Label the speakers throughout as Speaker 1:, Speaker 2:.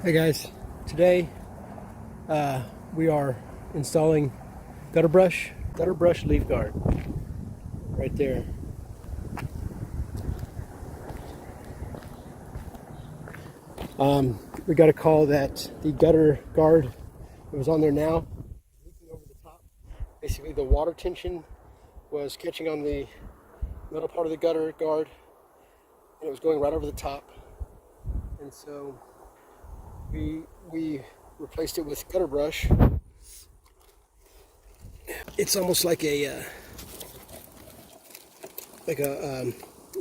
Speaker 1: Hey guys, today we are installing gutter brush Leaf-Gard right there. We got a call that the Gutter-Gard that was on there now leaking over the top. Basically, the water tension was catching on the metal part of the Gutter-Gard, and it was going right over the top. And so we replaced it with gutter brush. It's almost like a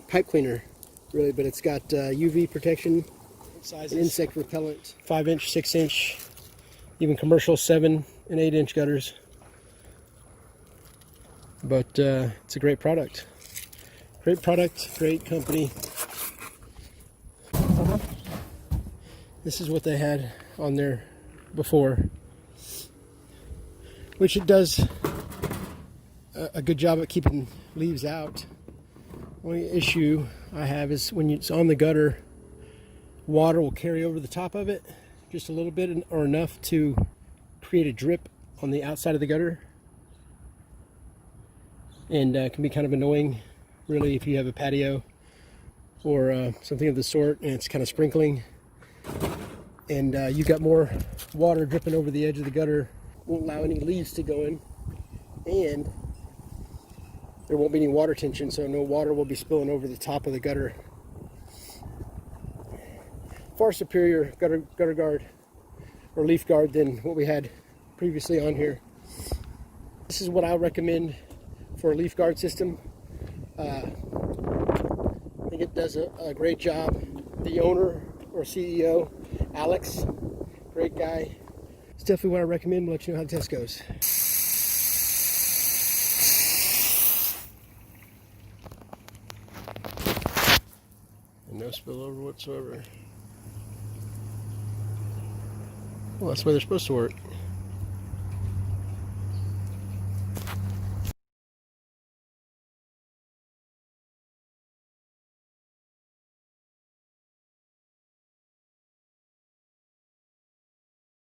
Speaker 1: pipe cleaner, really, but it's got UV protection, and insect repellent, 5-inch, 6-inch, even commercial 7 and 8-inch gutters. But it's a great product. Great product, great company. This is what they had on there before, which it does a good job at keeping leaves out. Only issue I have is when it's on the gutter, water will carry over the top of it just a little bit or enough to create a drip on the outside of the gutter, and can be kind of annoying, really, if you have a patio or something of the sort and it's kind of sprinkling and you've got more water dripping over the edge of the gutter. Won't allow any leaves to go in, and there won't be any water tension, so no water will be spilling over the top of the gutter. Far superior Gutter-Gard or Leaf-Gard than what we had previously on here. This is what I recommend for a Leaf-Gard system. I think it does a great job. The owner or CEO, Alex, great guy. It's definitely what I recommend. We'll let you know how the test goes. And no spillover whatsoever. Well, that's the way they're supposed to work.